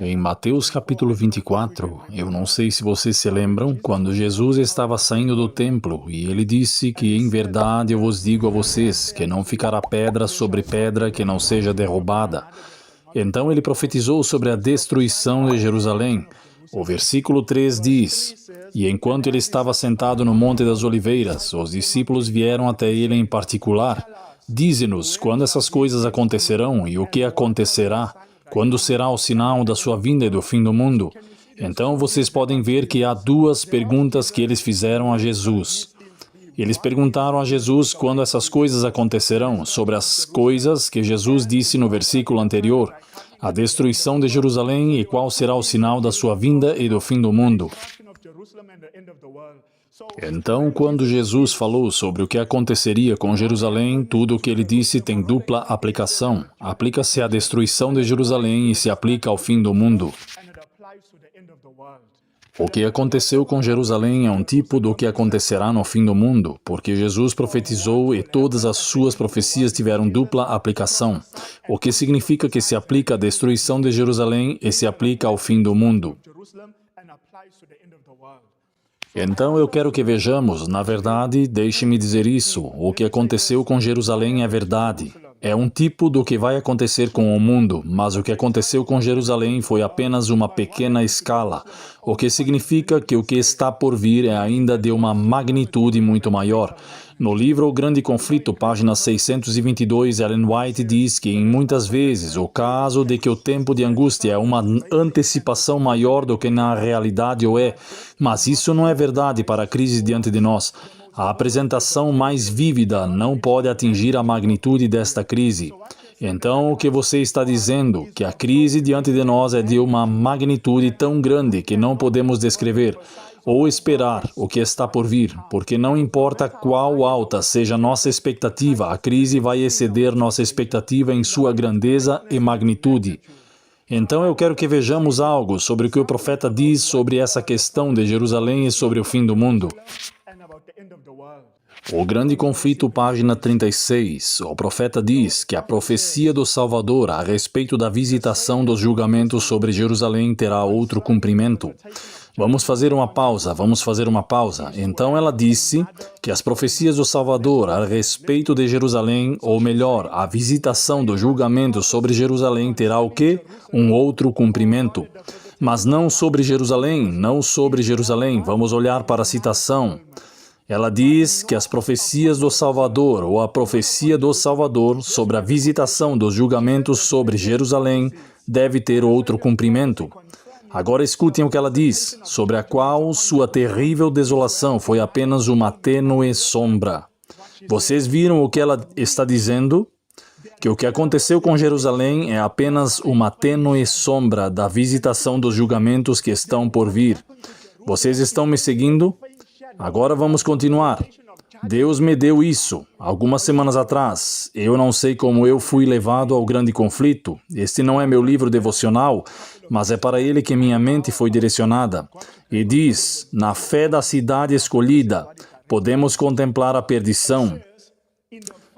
Em Mateus capítulo 24, eu não sei se vocês se lembram, quando Jesus estava saindo do templo e ele disse que, em verdade, eu vos digo a vocês, que não ficará pedra sobre pedra que não seja derrubada. Então ele profetizou sobre a destruição de Jerusalém. O versículo 3 diz: E enquanto ele estava sentado no Monte das Oliveiras, os discípulos vieram até ele em particular. Dize-nos quando essas coisas acontecerão e o que acontecerá, quando será o sinal da sua vinda e do fim do mundo. Então vocês podem ver que há duas perguntas que eles fizeram a Jesus. Eles perguntaram a Jesus quando essas coisas acontecerão, sobre as coisas que Jesus disse no versículo anterior, a destruição de Jerusalém e qual será o sinal da sua vinda e do fim do mundo. Então, quando Jesus falou sobre o que aconteceria com Jerusalém, tudo o que ele disse tem dupla aplicação. Aplica-se à destruição de Jerusalém e se aplica ao fim do mundo. O que aconteceu com Jerusalém é um tipo do que acontecerá no fim do mundo, porque Jesus profetizou e todas as suas profecias tiveram dupla aplicação, o que significa que se aplica à destruição de Jerusalém e se aplica ao fim do mundo. Então eu quero que vejamos, na verdade, deixe-me dizer isso, o que aconteceu com Jerusalém é verdade. É um tipo do que vai acontecer com o mundo, mas o que aconteceu com Jerusalém foi apenas uma pequena escala, o que significa que o que está por vir é ainda de uma magnitude muito maior. No livro O Grande Conflito, página 622, Ellen White diz que, em muitas vezes, o caso de que o tempo de angústia é uma antecipação maior do que na realidade o é, mas isso não é verdade para a crise diante de nós. A apresentação mais vívida não pode atingir a magnitude desta crise. Então, o que você está dizendo? Que a crise diante de nós é de uma magnitude tão grande que não podemos descrever ou esperar o que está por vir, porque não importa qual alta seja nossa expectativa, a crise vai exceder nossa expectativa em sua grandeza e magnitude. Então eu quero que vejamos algo sobre o que o profeta diz sobre essa questão de Jerusalém e sobre o fim do mundo. O Grande Conflito, página 36, o profeta diz que a profecia do Salvador a respeito da visitação dos julgamentos sobre Jerusalém terá outro cumprimento. Vamos fazer uma pausa. Então ela disse que as profecias do Salvador a respeito de Jerusalém, ou melhor, a visitação do julgamento sobre Jerusalém terá o quê? Um outro cumprimento. Mas não sobre Jerusalém. Vamos olhar para a citação. Ela diz que as profecias do Salvador, ou a profecia do Salvador sobre a visitação dos julgamentos sobre Jerusalém, deve ter outro cumprimento. Agora escutem o que ela diz, sobre a qual sua terrível desolação foi apenas uma tênue sombra. Vocês viram o que ela está dizendo? Que o que aconteceu com Jerusalém é apenas uma tênue sombra da visitação dos julgamentos que estão por vir. Vocês estão me seguindo? Agora vamos continuar. Deus me deu isso, algumas semanas atrás. Eu não sei como eu fui levado ao Grande Conflito. Este não é meu livro devocional, mas é para ele que minha mente foi direcionada. E diz, na fé da cidade escolhida, podemos contemplar a perdição.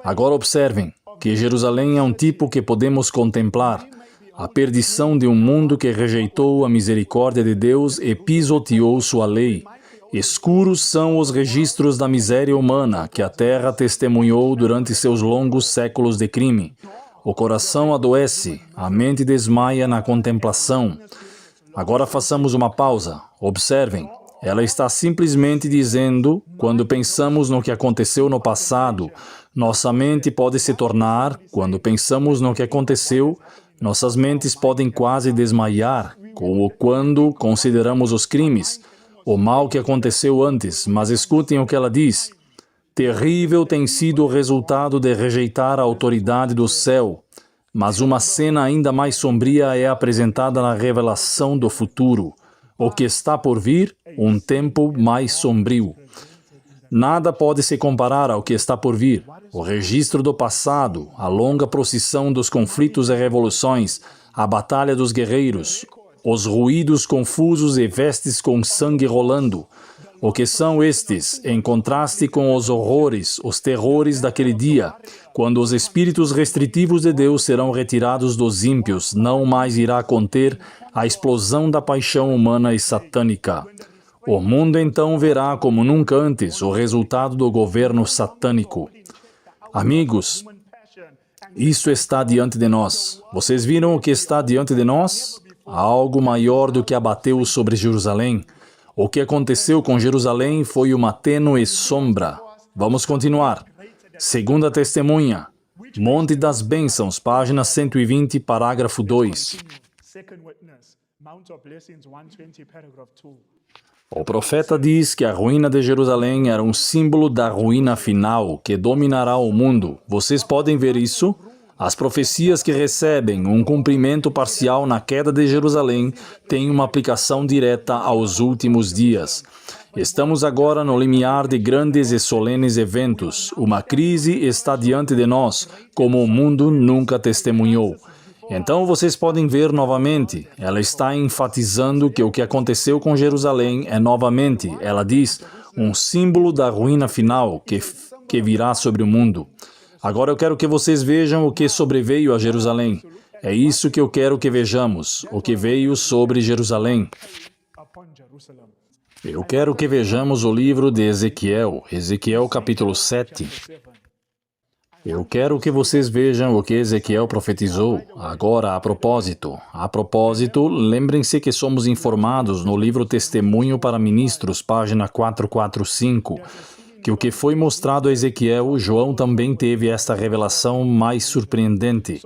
Agora observem, que Jerusalém é um tipo que podemos contemplar. A perdição de um mundo que rejeitou a misericórdia de Deus e pisoteou sua lei. Escuros são os registros da miséria humana que a terra testemunhou durante seus longos séculos de crime. O coração adoece, a mente desmaia na contemplação. Agora façamos uma pausa. Observem. Ela está simplesmente dizendo, quando pensamos no que aconteceu no passado, nossa mente pode se tornar, quando pensamos no que aconteceu, nossas mentes podem quase desmaiar, como quando consideramos os crimes, o mal que aconteceu antes, mas escutem o que ela diz. Terrível tem sido o resultado de rejeitar a autoridade do céu, mas uma cena ainda mais sombria é apresentada na revelação do futuro. O que está por vir, um tempo mais sombrio. Nada pode se comparar ao que está por vir. O registro do passado, a longa procissão dos conflitos e revoluções, a batalha dos guerreiros, os ruídos confusos e vestes com sangue rolando, O que são estes, em contraste com os horrores, os terrores daquele dia, quando os espíritos restritivos de Deus serão retirados dos ímpios, não mais irá conter a explosão da paixão humana e satânica. O mundo então verá como nunca antes o resultado do governo satânico. Amigos, isso está diante de nós. Vocês viram o que está diante de nós? Algo maior do que abateu sobre Jerusalém. O que aconteceu com Jerusalém foi uma tênue sombra. Vamos continuar. Segunda testemunha. Monte das Bênçãos, página 120, parágrafo 2. O profeta diz que a ruína de Jerusalém era um símbolo da ruína final que dominará o mundo. Vocês podem ver isso? As profecias que recebem um cumprimento parcial na queda de Jerusalém têm uma aplicação direta aos últimos dias. Estamos agora no limiar de grandes e solenes eventos. Uma crise está diante de nós, como o mundo nunca testemunhou. Então vocês podem ver novamente, ela está enfatizando que o que aconteceu com Jerusalém é novamente, ela diz, um símbolo da ruína final que virá sobre o mundo. Agora eu quero que vocês vejam o que sobreveio a Jerusalém. É isso que eu quero que vejamos, o que veio sobre Jerusalém. Eu quero que vejamos o livro de Ezequiel, Ezequiel capítulo 7. Eu quero que vocês vejam o que Ezequiel profetizou. Agora, a propósito, lembrem-se que somos informados no livro Testemunho para Ministros, página 445, que o que foi mostrado a Ezequiel, João também teve esta revelação mais surpreendente.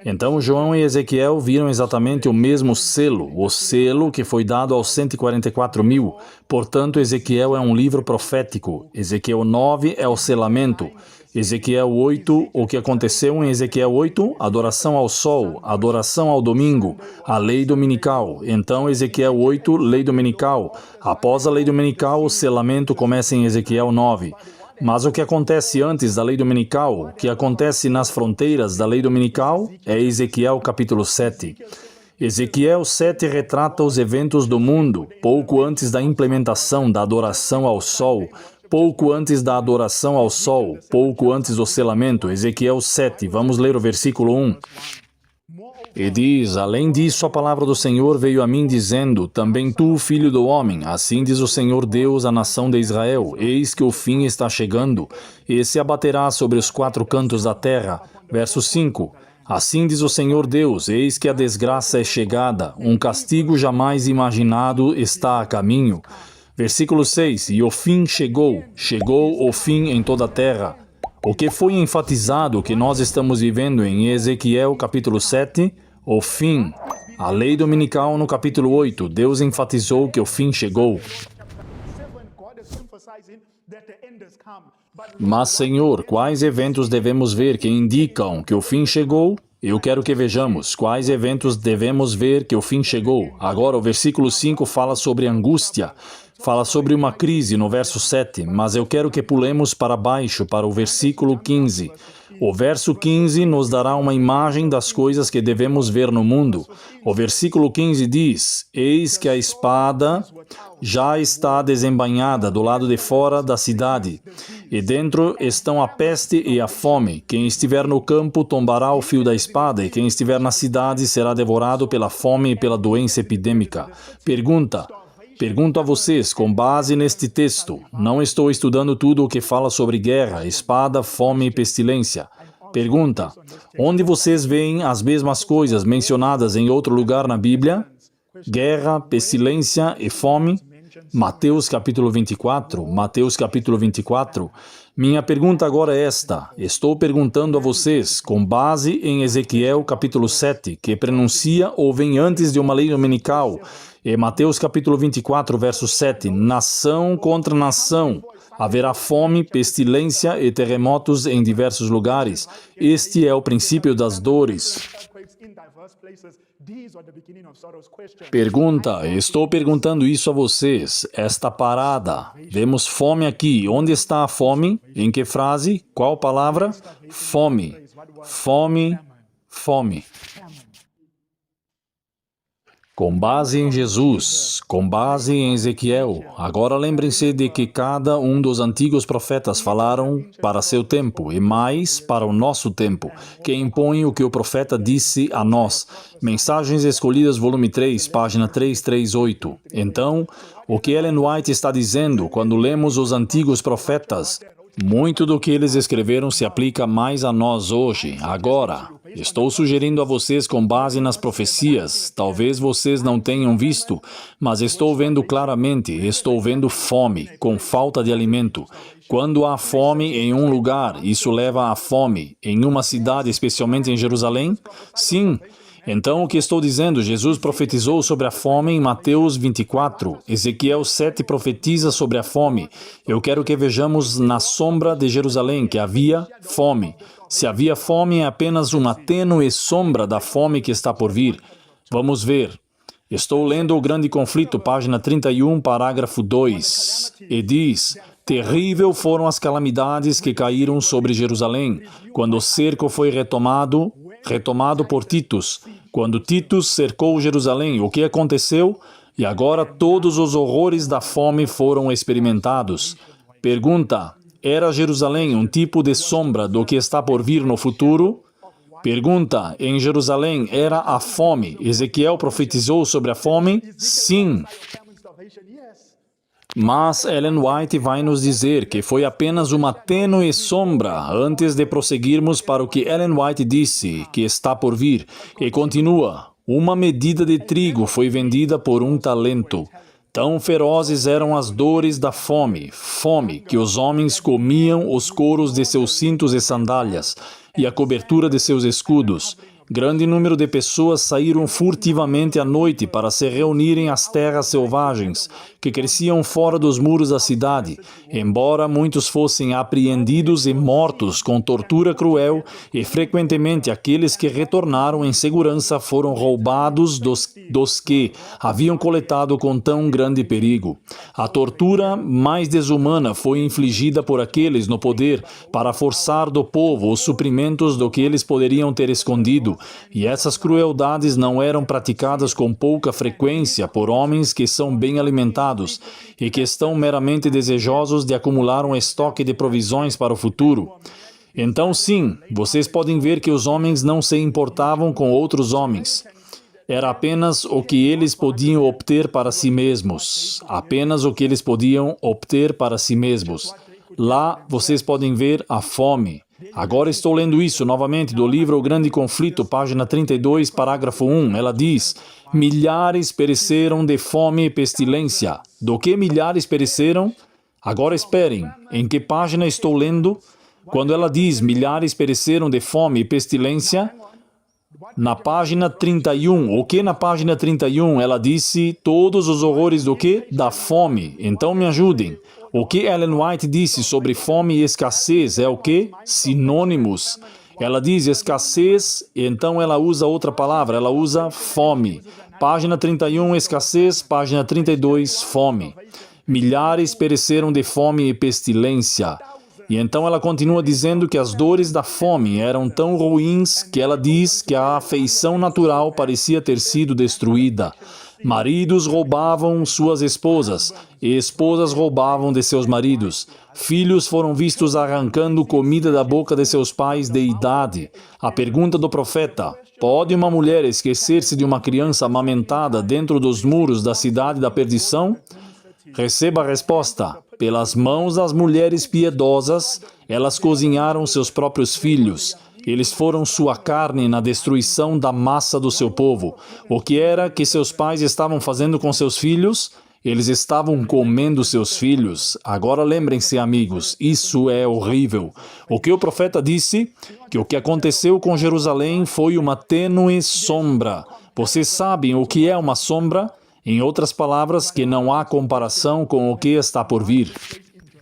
Então, João e Ezequiel viram exatamente o mesmo selo, o selo que foi dado aos 144.000. Portanto, Ezequiel é um livro profético. Ezequiel 9 é o selamento. Ezequiel 8, o que aconteceu em Ezequiel 8? Adoração ao sol, adoração ao domingo, a lei dominical. Então, Ezequiel 8, lei dominical. Após a lei dominical, o selamento começa em Ezequiel 9. Mas o que acontece antes da lei dominical, o que acontece nas fronteiras da lei dominical, é Ezequiel capítulo 7. Ezequiel 7 retrata os eventos do mundo, pouco antes da implementação da adoração ao sol, pouco antes da adoração ao sol, pouco antes do selamento. Ezequiel 7, vamos ler o versículo 1. E diz, além disso, a palavra do Senhor veio a mim dizendo, também tu, filho do homem, assim diz o Senhor Deus à nação de Israel, eis que o fim está chegando, e se abaterá sobre os 4 cantos da terra. Verso 5. Assim diz o Senhor Deus, eis que a desgraça é chegada, um castigo jamais imaginado está a caminho. Versículo 6, e o fim chegou o fim em toda a terra. O que foi enfatizado que nós estamos vivendo em Ezequiel capítulo 7, o fim. A lei dominical no capítulo 8, Deus enfatizou que o fim chegou. Mas, Senhor, quais eventos devemos ver que indicam que o fim chegou? Eu quero que vejamos quais eventos devemos ver que o fim chegou. Agora, o versículo 5 fala sobre angústia. Fala sobre uma crise no verso 7, mas eu quero que pulemos para baixo, para o versículo 15. O verso 15 nos dará uma imagem das coisas que devemos ver no mundo. O versículo 15 diz, eis que a espada já está desembainhada do lado de fora da cidade, e dentro estão a peste e a fome. Quem estiver no campo tombará o fio da espada, e quem estiver na cidade será devorado pela fome e pela doença epidêmica. Pergunto a vocês, com base neste texto, não estou estudando tudo o que fala sobre guerra, espada, fome e pestilência. Pergunta, onde vocês veem as mesmas coisas mencionadas em outro lugar na Bíblia? Guerra, pestilência e fome? Mateus capítulo 24. Minha pergunta agora é esta. Estou perguntando a vocês, com base em Ezequiel capítulo 7, que pronuncia ou vem antes de uma lei dominical, e Mateus capítulo 24, verso 7, nação contra nação. Haverá fome, pestilência e terremotos em diversos lugares. Este é o princípio das dores. Pergunta, estou perguntando isso a vocês. Esta parada. Vemos fome aqui. Onde está a fome? Em que frase? Qual palavra? Fome. Fome. Fome. Com base em Jesus, com base em Ezequiel, agora lembrem-se de que cada um dos antigos profetas falaram para seu tempo e mais para o nosso tempo, que impõe o que o profeta disse a nós. Mensagens Escolhidas, volume 3, página 338. Então, o que Ellen White está dizendo quando lemos os antigos profetas? Muito do que eles escreveram se aplica mais a nós hoje, agora. Estou sugerindo a vocês com base nas profecias. Talvez vocês não tenham visto, mas estou vendo claramente, estou vendo fome, com falta de alimento. Quando há fome em um lugar, isso leva à fome. Em uma cidade, especialmente em Jerusalém? Sim. Então, o que estou dizendo? Jesus profetizou sobre a fome em Mateus 24. Ezequiel 7 profetiza sobre a fome. Eu quero que vejamos na sombra de Jerusalém que havia fome. Se havia fome, é apenas uma tênue sombra da fome que está por vir. Vamos ver. Estou lendo O Grande Conflito, página 31, parágrafo 2. E diz: terrível foram as calamidades que caíram sobre Jerusalém, quando o cerco foi retomado por Titus. Quando Titus cercou Jerusalém, o que aconteceu? E agora todos os horrores da fome foram experimentados. Pergunta: era Jerusalém um tipo de sombra do que está por vir no futuro? Pergunta: em Jerusalém era a fome. Ezequiel profetizou sobre a fome? Sim. Mas Ellen White vai nos dizer que foi apenas uma tênue sombra antes de prosseguirmos para o que Ellen White disse, que está por vir. E continua: uma medida de trigo foi vendida por um talento. Tão ferozes eram as dores da fome, que os homens comiam os couros de seus cintos e sandálias, e a cobertura de seus escudos. Grande número de pessoas saíram furtivamente à noite para se reunirem às terras selvagens, que cresciam fora dos muros da cidade, embora muitos fossem apreendidos e mortos com tortura cruel, e frequentemente aqueles que retornaram em segurança foram roubados dos que haviam coletado com tão grande perigo. A tortura mais desumana foi infligida por aqueles no poder para forçar do povo os suprimentos do que eles poderiam ter escondido. E essas crueldades não eram praticadas com pouca frequência por homens que são bem alimentados e que estão meramente desejosos de acumular um estoque de provisões para o futuro. Então, sim, vocês podem ver que os homens não se importavam com outros homens. Era apenas o que eles podiam obter para si mesmos. Apenas o que eles podiam obter para si mesmos. Lá vocês podem ver a fome. Agora estou lendo isso novamente do livro O Grande Conflito, página 32, parágrafo 1. Ela diz: milhares pereceram de fome e pestilência. Do que milhares pereceram? Agora esperem, em que página estou lendo? Quando ela diz milhares pereceram de fome e pestilência, na página 31. O que na página 31? Ela disse todos os horrores do quê? Da fome. Então me ajudem. O que Ellen White disse sobre fome e escassez é o quê? Sinônimos. Ela diz escassez, e então ela usa outra palavra, ela usa fome. Página 31, escassez, página 32, fome. Milhares pereceram de fome e pestilência. E então ela continua dizendo que as dores da fome eram tão ruins que ela diz que a afeição natural parecia ter sido destruída. Maridos roubavam suas esposas, e esposas roubavam de seus maridos. Filhos foram vistos arrancando comida da boca de seus pais de idade. A pergunta do profeta: pode uma mulher esquecer-se de uma criança amamentada dentro dos muros da cidade da perdição? Receba a resposta: pelas mãos das mulheres piedosas, elas cozinharam seus próprios filhos. Eles foram sua carne na destruição da massa do seu povo. O que era que seus pais estavam fazendo com seus filhos? Eles estavam comendo seus filhos. Agora lembrem-se, amigos, isso é horrível. O que o profeta disse? Que o que aconteceu com Jerusalém foi uma tênue sombra. Vocês sabem o que é uma sombra? Em outras palavras, que não há comparação com o que está por vir.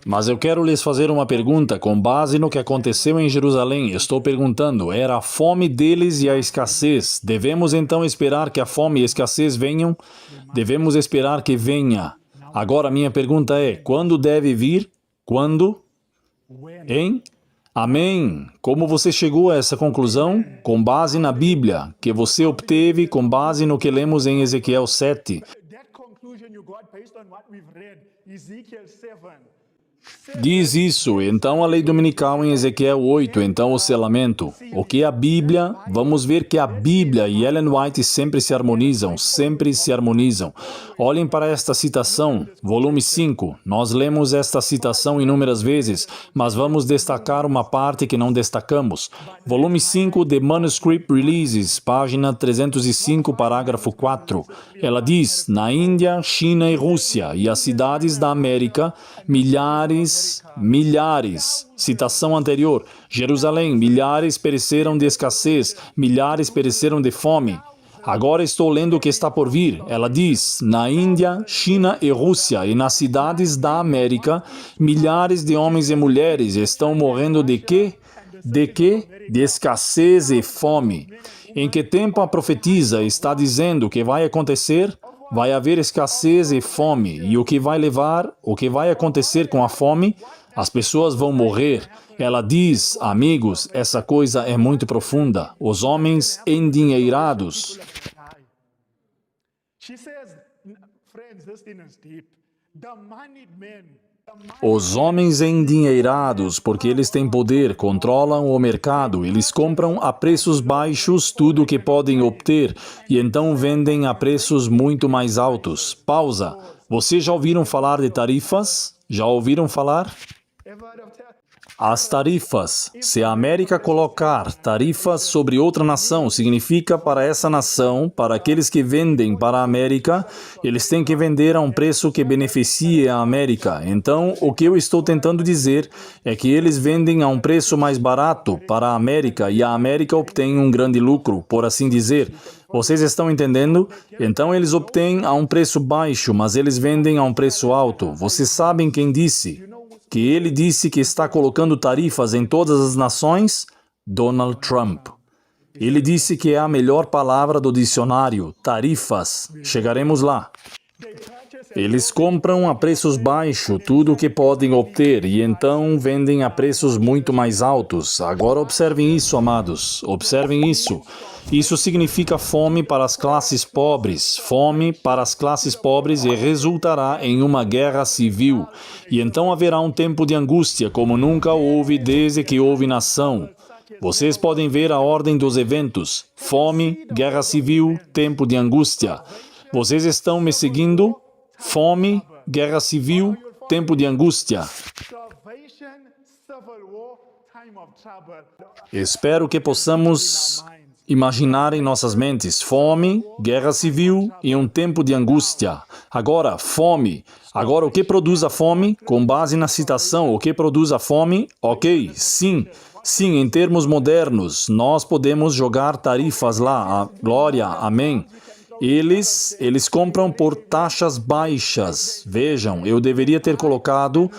Mas eu quero lhes fazer uma pergunta com base no que aconteceu em Jerusalém. Estou perguntando, era a fome deles e a escassez. Devemos então esperar que a fome e a escassez venham? Devemos esperar que venha. Agora minha pergunta é, quando deve vir? Quando? Hein? Amém. Como você chegou a essa conclusão? Com base na Bíblia, que você obteve com base no que lemos em Ezequiel 7. That conclusion you got based on what we've read, Ezekiel 7. Diz isso, então a lei dominical em Ezequiel 8, então o selamento. O que é a Bíblia? Vamos ver que a Bíblia e Ellen White sempre se harmonizam, sempre se harmonizam. Olhem para esta citação, volume 5. Nós lemos esta citação inúmeras vezes, mas vamos destacar uma parte que não destacamos. Volume 5, The Manuscript Releases, página 305, parágrafo 4. Ela diz, na Índia, China e Rússia e as cidades da América, milhares, citação anterior, Jerusalém, milhares pereceram de escassez, milhares pereceram de fome. Agora estou lendo o que está por vir. Ela diz, na Índia, China e Rússia e nas cidades da América, milhares de homens e mulheres estão morrendo de quê? De quê? De escassez e fome. Em que tempo a profetisa está dizendo que vai acontecer? Vai haver escassez e fome. E o que vai acontecer com a fome? As pessoas vão morrer. Ela diz, amigos, essa coisa é muito profunda. Os homens endinheirados. She says, friends, this thing is deep. The moneyed men. Os homens endinheirados, porque eles têm poder, controlam o mercado, eles compram a preços baixos tudo o que podem obter e então vendem a preços muito mais altos. Pausa. Vocês já ouviram falar de tarifas? Já ouviram falar? As tarifas. Se a América colocar tarifas sobre outra nação, significa para essa nação, para aqueles que vendem para a América, eles têm que vender a um preço que beneficie a América. Então, o que eu estou tentando dizer é que eles vendem a um preço mais barato para a América e a América obtém um grande lucro, por assim dizer. Vocês estão entendendo? Então eles obtêm a um preço baixo, mas eles vendem a um preço alto. Vocês sabem quem disse? Que ele disse que está colocando tarifas em todas as nações? Donald Trump. Ele disse que é a melhor palavra do dicionário, tarifas. Chegaremos lá. Eles compram a preços baixos tudo o que podem obter e então vendem a preços muito mais altos. Agora observem isso, amados. Observem isso. Isso significa fome para as classes pobres. Fome para as classes pobres e resultará em uma guerra civil. E então haverá um tempo de angústia como nunca houve desde que houve nação. Vocês podem ver a ordem dos eventos. Fome, guerra civil, tempo de angústia. Vocês estão me seguindo? Fome, guerra civil, tempo de angústia. Espero que possamos imaginar em nossas mentes fome, guerra civil e um tempo de angústia. Agora, fome. Agora, o que produz a fome? Com base na citação, o que produz a fome? Ok, sim. Sim, em termos modernos, nós podemos jogar tarifas lá. Glória, amém. Eles compram por taxas baixas. Vejam, eu deveria ter colocado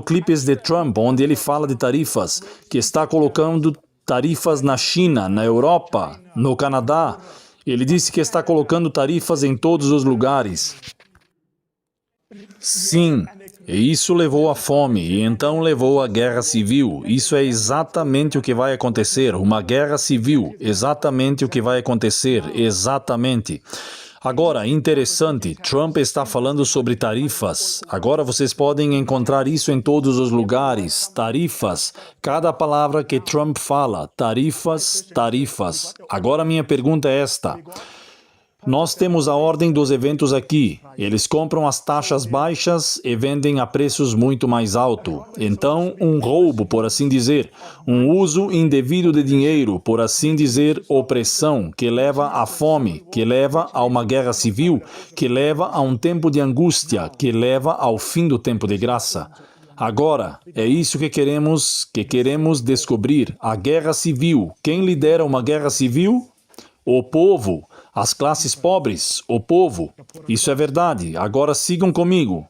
clipes de Trump, onde ele fala de tarifas, que está colocando tarifas na China, na Europa, no Canadá. Ele disse que está colocando tarifas em todos os lugares. Sim, e isso levou à fome, e então levou à guerra civil. Isso é exatamente o que vai acontecer, uma guerra civil. Exatamente o que vai acontecer, exatamente. Agora, interessante, Trump está falando sobre tarifas. Agora vocês podem encontrar isso em todos os lugares. Tarifas. Cada palavra que Trump fala. Tarifas, tarifas. Agora minha pergunta é esta. Nós temos a ordem dos eventos aqui. Eles compram as taxas baixas e vendem a preços muito mais altos. Então, um roubo, por assim dizer. Um uso indevido de dinheiro, por assim dizer, opressão, que leva à fome, que leva a uma guerra civil, que leva a um tempo de angústia, que leva ao fim do tempo de graça. Agora, é isso que queremos descobrir. A guerra civil. Quem lidera uma guerra civil? O povo. As classes pobres, o povo. Isso é verdade. Agora sigam comigo.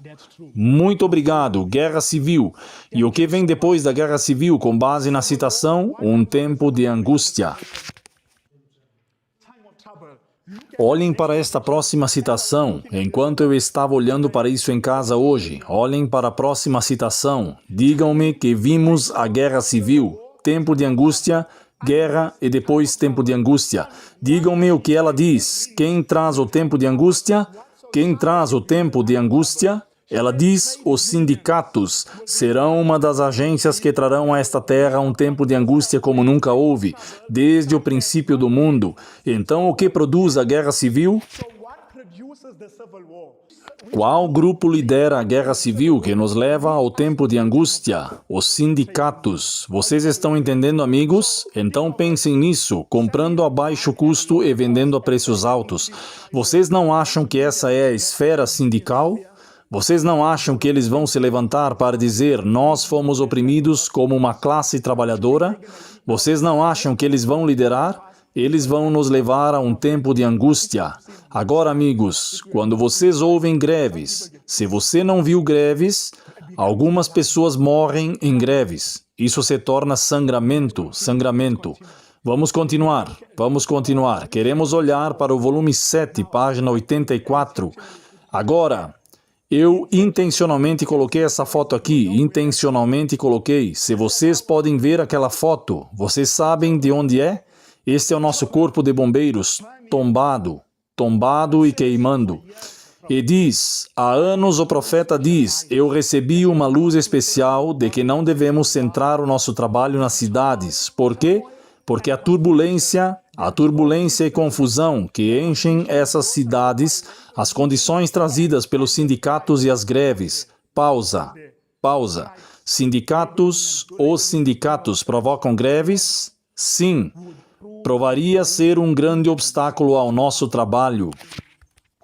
Muito obrigado. Guerra civil. E o que vem depois da guerra civil, com base na citação? Um tempo de angústia. Olhem para esta próxima citação. Enquanto eu estava olhando para isso em casa hoje, olhem para a próxima citação. Digam-me que vimos a guerra civil, tempo de angústia, guerra e depois tempo de angústia. Digam-me o que ela diz. Quem traz o tempo de angústia? Quem traz o tempo de angústia? Ela diz: os sindicatos serão uma das agências que trarão a esta terra um tempo de angústia como nunca houve, desde o princípio do mundo. Então, o que produz a guerra civil? So what produces the civil war? Qual grupo lidera a guerra civil que nos leva ao tempo de angústia? Os sindicatos. Vocês estão entendendo, amigos? Então pensem nisso, comprando a baixo custo e vendendo a preços altos. Vocês não acham que essa é a esfera sindical? Vocês não acham que eles vão se levantar para dizer nós fomos oprimidos como uma classe trabalhadora? Vocês não acham que eles vão liderar? Eles vão nos levar a um tempo de angústia. Agora, amigos, quando vocês ouvem greves, se você não viu greves, algumas pessoas morrem em greves. Isso se torna sangramento. Vamos continuar. Queremos olhar para o volume 7, página 84. Agora, eu intencionalmente coloquei essa foto aqui, Se vocês podem ver aquela foto, vocês sabem de onde é? Este é o nosso corpo de bombeiros, tombado e queimando. E diz, há anos o profeta diz, eu recebi uma luz especial de que não devemos centrar o nosso trabalho nas cidades. Por quê? Porque a turbulência e confusão que enchem essas cidades, as condições trazidas pelos sindicatos e as greves. Pausa. Os sindicatos provocam greves? Sim. Provaria ser um grande obstáculo ao nosso trabalho.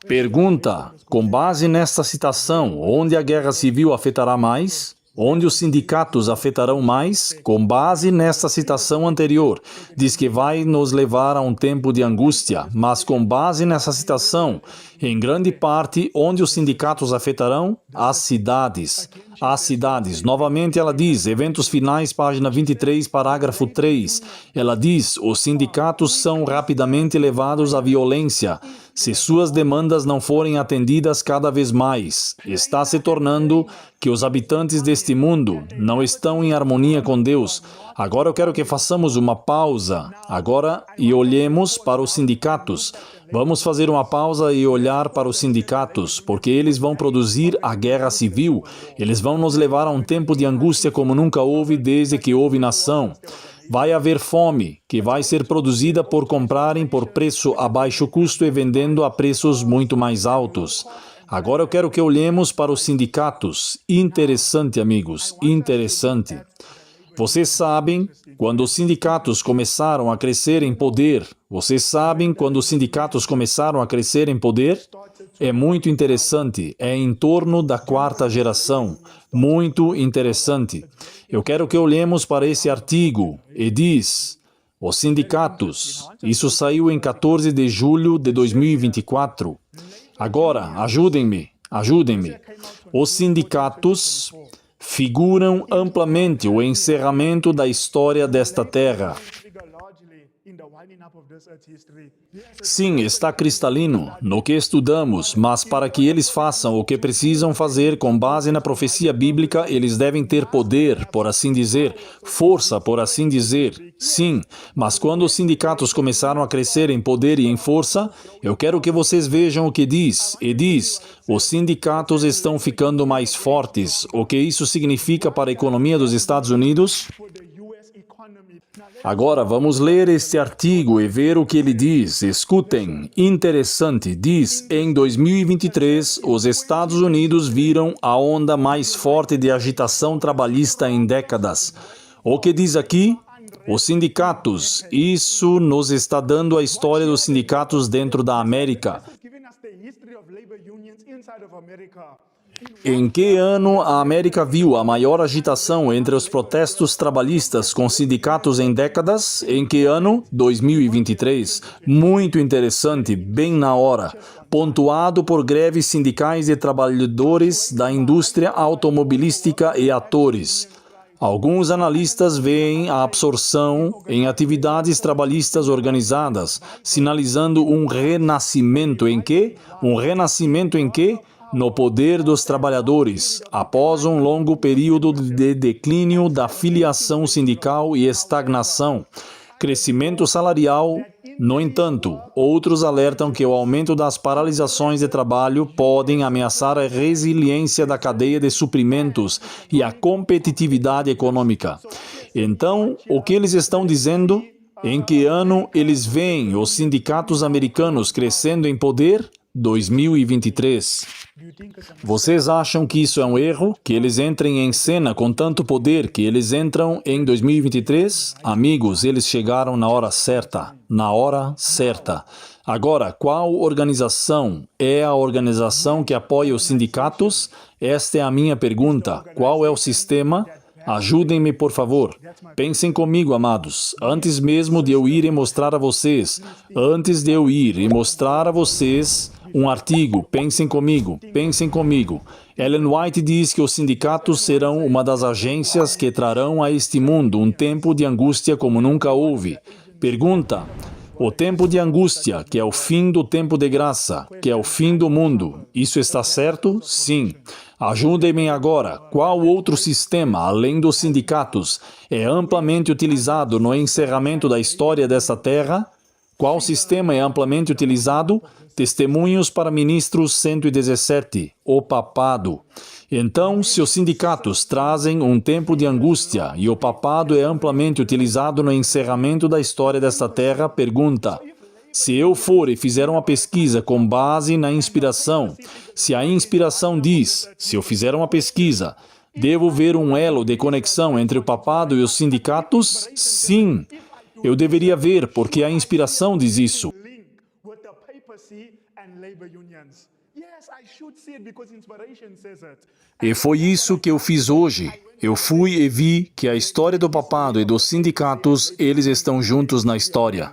Pergunta, com base nesta citação, onde a guerra civil afetará mais? Onde os sindicatos afetarão mais? Com base nesta citação anterior, diz que vai nos levar a um tempo de angústia, mas com base nessa citação, em grande parte, onde os sindicatos afetarão? As cidades. Novamente ela diz, eventos finais, página 23, parágrafo 3. Ela diz, os sindicatos são rapidamente levados à violência. Se suas demandas não forem atendidas cada vez mais, está se tornando que os habitantes deste mundo não estão em harmonia com Deus. Agora eu quero que façamos uma pausa e olhemos para os sindicatos. Vamos fazer uma pausa e olhar para os sindicatos, porque eles vão produzir a guerra civil. Eles vão nos levar a um tempo de angústia como nunca houve desde que houve nação. Vai haver fome, que vai ser produzida por comprarem por preço a baixo custo e vendendo a preços muito mais altos. Agora eu quero que olhemos para os sindicatos. Interessante, amigos, interessante. Vocês sabem quando os sindicatos começaram a crescer em poder? É muito interessante. É em torno da 4ª geração. Muito interessante. Eu quero que olhemos para esse artigo. E diz, os sindicatos. Isso saiu em 14 de julho de 2024. Agora, ajudem-me. Os sindicatos figuram amplamente o encerramento da história desta terra. Sim, está cristalino no que estudamos, mas para que eles façam o que precisam fazer com base na profecia bíblica, eles devem ter poder, por assim dizer, força, por assim dizer. Sim, mas quando os sindicatos começaram a crescer em poder e em força, eu quero que vocês vejam o que diz. E diz, os sindicatos estão ficando mais fortes. O que isso significa para a economia dos Estados Unidos? Agora vamos ler este artigo e ver o que ele diz. Escutem, interessante, diz, em 2023, os Estados Unidos viram a onda mais forte de agitação trabalhista em décadas. O que diz aqui? Os sindicatos. Isso nos está dando a história dos sindicatos dentro da América. Em que ano a América viu a maior agitação entre os protestos trabalhistas com sindicatos em décadas? Em que ano? 2023. Muito interessante, bem na hora. Pontuado por greves sindicais de trabalhadores da indústria automobilística e atores. Alguns analistas veem a absorção em atividades trabalhistas organizadas, sinalizando um renascimento em quê? Um renascimento em quê? No poder dos trabalhadores, após um longo período de declínio da filiação sindical e estagnação. Crescimento salarial. No entanto, outros alertam que o aumento das paralisações de trabalho podem ameaçar a resiliência da cadeia de suprimentos e a competitividade econômica. Então, o que eles estão dizendo? Em que ano eles veem os sindicatos americanos crescendo em poder? 2023. Vocês acham que isso é um erro? Que eles entrem em cena com tanto poder que eles entram em 2023? Amigos, eles chegaram na hora certa. Na hora certa. Agora, qual organização é a organização que apoia os sindicatos? Esta é a minha pergunta. Qual é o sistema? Ajudem-me, por favor. Pensem comigo, amados. Antes mesmo de eu ir e mostrar a vocês, um artigo, pensem comigo. Ellen White diz que os sindicatos serão uma das agências que trarão a este mundo um tempo de angústia como nunca houve. Pergunta: o tempo de angústia, que é o fim do tempo de graça, que é o fim do mundo, isso está certo? Sim. Ajudem-me agora. Qual outro sistema, além dos sindicatos, é amplamente utilizado no encerramento da história desta terra? Qual sistema é amplamente utilizado? Testemunhos para Ministros 117, o papado. Então, se os sindicatos trazem um tempo de angústia e o papado é amplamente utilizado no encerramento da história desta terra, pergunta: se eu for e fizer uma pesquisa com base na inspiração, se a inspiração diz, se eu fizer uma pesquisa, devo ver um elo de conexão entre o papado e os sindicatos? Sim. Eu deveria ver, porque a inspiração diz isso. link with the papacy and labor unions. Yes, I should see it because inspiration says it. E foi isso que eu fiz hoje. Eu fui e vi que a história do papado e dos sindicatos, eles estão juntos na história.